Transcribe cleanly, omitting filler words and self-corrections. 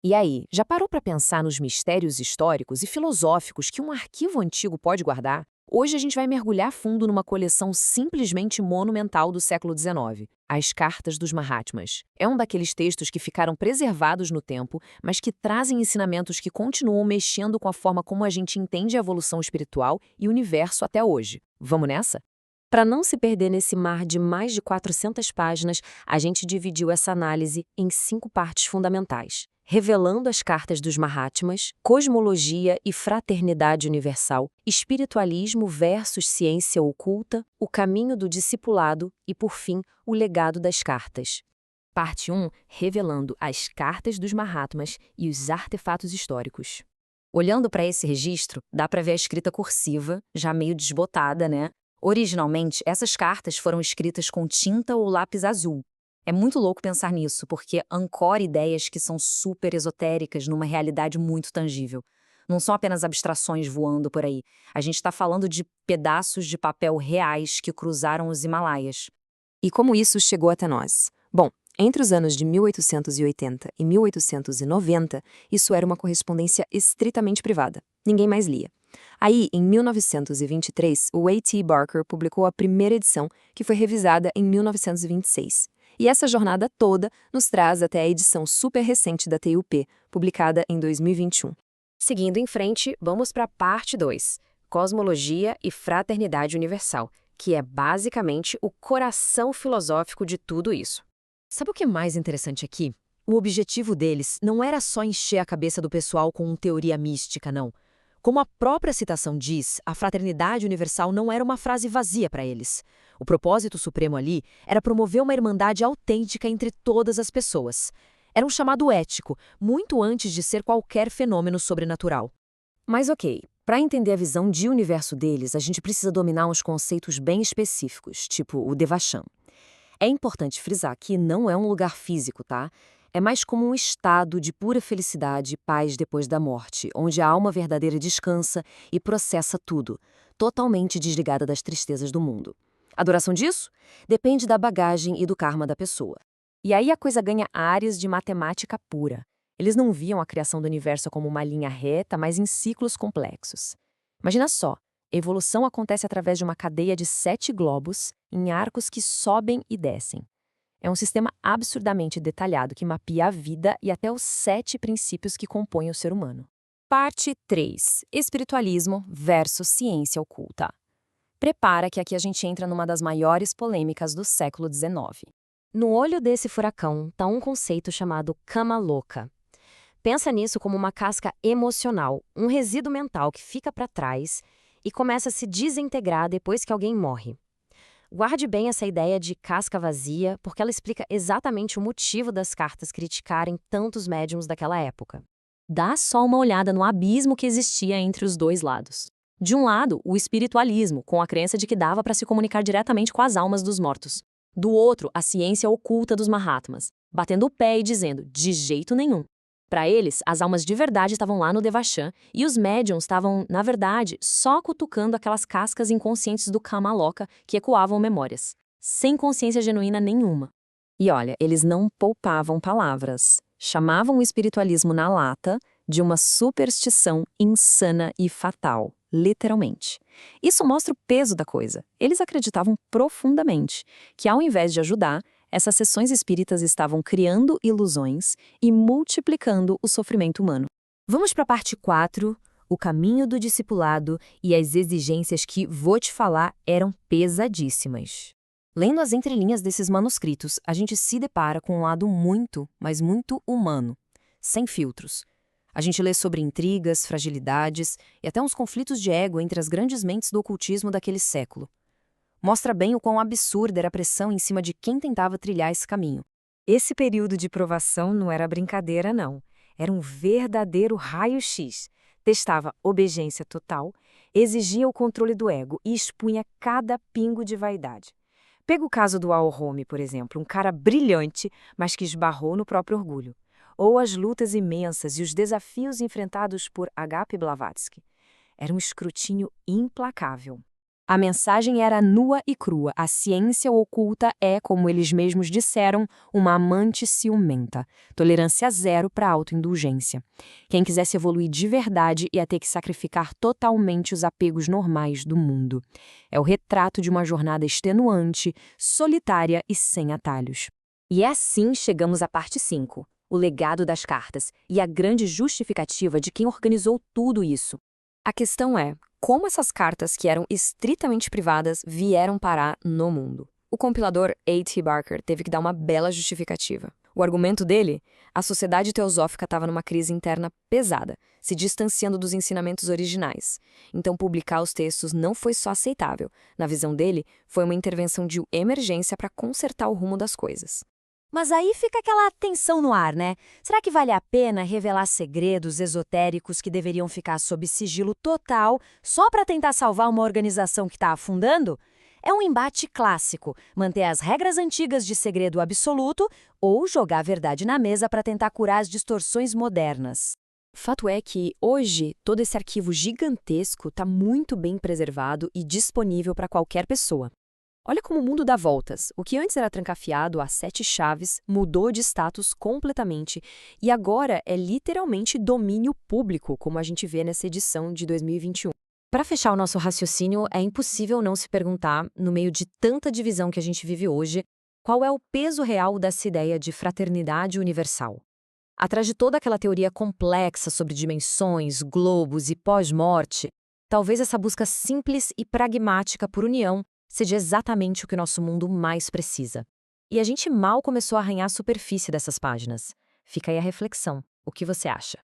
E aí, já parou para pensar nos mistérios históricos e filosóficos que um arquivo antigo pode guardar? Hoje a gente vai mergulhar fundo numa coleção simplesmente monumental do século XIX, as Cartas dos Mahatmas. É um daqueles textos que ficaram preservados no tempo, mas que trazem ensinamentos que continuam mexendo com a forma como a gente entende a evolução espiritual e o universo até hoje. Vamos nessa? Para não se perder nesse mar de mais de 400 páginas, a gente dividiu essa análise em 5 partes fundamentais, revelando as cartas dos Mahatmas, cosmologia e fraternidade universal, espiritualismo versus ciência oculta, o caminho do discipulado e, por fim, o legado das cartas. Parte 1, revelando as cartas dos Mahatmas e os artefatos históricos. Olhando para esse registro, dá para ver a escrita cursiva, já meio desbotada, né? Originalmente, essas cartas foram escritas com tinta ou lápis azul. É muito louco pensar nisso, porque ancora ideias que são super esotéricas numa realidade muito tangível. Não são apenas abstrações voando por aí. A gente está falando de pedaços de papel reais que cruzaram os Himalaias. E como isso chegou até nós? Bom, entre os anos de 1880 e 1890, isso era uma correspondência estritamente privada. Ninguém mais lia. Aí, em 1923, o A.T. Barker publicou a primeira edição, que foi revisada em 1926. E essa jornada toda nos traz até a edição super recente da TUP, publicada em 2021. Seguindo em frente, vamos para a parte 2, Cosmologia e Fraternidade Universal, que é basicamente o coração filosófico de tudo isso. Sabe o que é mais interessante aqui? O objetivo deles não era só encher a cabeça do pessoal com teoria mística, não. Como a própria citação diz, a fraternidade universal não era uma frase vazia para eles. O propósito supremo ali era promover uma irmandade autêntica entre todas as pessoas. Era um chamado ético, muito antes de ser qualquer fenômeno sobrenatural. Mas ok, para entender a visão de universo deles, a gente precisa dominar uns conceitos bem específicos, tipo o Devachan. É importante frisar que não é um lugar físico, tá? É mais como um estado de pura felicidade e paz depois da morte, onde a alma verdadeira descansa e processa tudo, totalmente desligada das tristezas do mundo. A duração disso depende da bagagem e do karma da pessoa. E aí a coisa ganha áreas de matemática pura. Eles não viam a criação do universo como uma linha reta, mas em ciclos complexos. Imagina só, a evolução acontece através de uma cadeia de 7 globos em arcos que sobem e descem. É um sistema absurdamente detalhado que mapeia a vida e até os 7 princípios que compõem o ser humano. Parte 3. Espiritualismo versus ciência oculta. Prepara que aqui a gente entra numa das maiores polêmicas do século XIX. No olho desse furacão está um conceito chamado cama louca. Pensa nisso como uma casca emocional, um resíduo mental que fica para trás e começa a se desintegrar depois que alguém morre. Guarde bem essa ideia de casca vazia, porque ela explica exatamente o motivo das cartas criticarem tantos médiums daquela época. Dá só uma olhada no abismo que existia entre os dois lados. De um lado, o espiritualismo, com a crença de que dava para se comunicar diretamente com as almas dos mortos. Do outro, a ciência oculta dos Mahatmas, batendo o pé e dizendo, de jeito nenhum. Para eles, as almas de verdade estavam lá no Devachan e os médiums estavam, na verdade, só cutucando aquelas cascas inconscientes do Kamaloka que ecoavam memórias, sem consciência genuína nenhuma. E olha, eles não poupavam palavras. Chamavam o espiritualismo na lata de uma superstição insana e fatal, literalmente. Isso mostra o peso da coisa. Eles acreditavam profundamente que, ao invés de ajudar, essas sessões espíritas estavam criando ilusões e multiplicando o sofrimento humano. Vamos para a parte 4, o caminho do discipulado e as exigências que, vou te falar, eram pesadíssimas. Lendo as entrelinhas desses manuscritos, a gente se depara com um lado muito, mas muito humano, sem filtros. A gente lê sobre intrigas, fragilidades e até uns conflitos de ego entre as grandes mentes do ocultismo daquele século. Mostra bem o quão absurda era a pressão em cima de quem tentava trilhar esse caminho. Esse período de provação não era brincadeira, não. Era um verdadeiro raio-x. Testava obediência total, exigia o controle do ego e expunha cada pingo de vaidade. Pega o caso do Al-Homi, por exemplo, um cara brilhante, mas que esbarrou no próprio orgulho. Ou as lutas imensas e os desafios enfrentados por H.P. Blavatsky. Era um escrutínio implacável. A mensagem era nua e crua. A ciência oculta é, como eles mesmos disseram, uma amante ciumenta. Tolerância zero para autoindulgência. Quem quisesse evoluir de verdade ia ter que sacrificar totalmente os apegos normais do mundo. É o retrato de uma jornada extenuante, solitária e sem atalhos. E assim chegamos à parte 5, o legado das cartas e a grande justificativa de quem organizou tudo isso. A questão é, como essas cartas, que eram estritamente privadas, vieram parar no mundo? O compilador A.T. Barker teve que dar uma bela justificativa. O argumento dele? A sociedade teosófica estava numa crise interna pesada, se distanciando dos ensinamentos originais. Então, publicar os textos não foi só aceitável. Na visão dele, foi uma intervenção de emergência para consertar o rumo das coisas. Mas aí fica aquela tensão no ar, né? Será que vale a pena revelar segredos esotéricos que deveriam ficar sob sigilo total só para tentar salvar uma organização que está afundando? É um embate clássico, manter as regras antigas de segredo absoluto ou jogar a verdade na mesa para tentar curar as distorções modernas. Fato é que, hoje, todo esse arquivo gigantesco está muito bem preservado e disponível para qualquer pessoa. Olha como o mundo dá voltas. O que antes era trancafiado a 7 chaves mudou de status completamente e agora é literalmente domínio público, como a gente vê nessa edição de 2021. Para fechar o nosso raciocínio, é impossível não se perguntar, no meio de tanta divisão que a gente vive hoje, qual é o peso real dessa ideia de fraternidade universal. Atrás de toda aquela teoria complexa sobre dimensões, globos e pós-morte, talvez essa busca simples e pragmática por união seja exatamente o que o nosso mundo mais precisa. E a gente mal começou a arranhar a superfície dessas páginas. Fica aí a reflexão. O que você acha?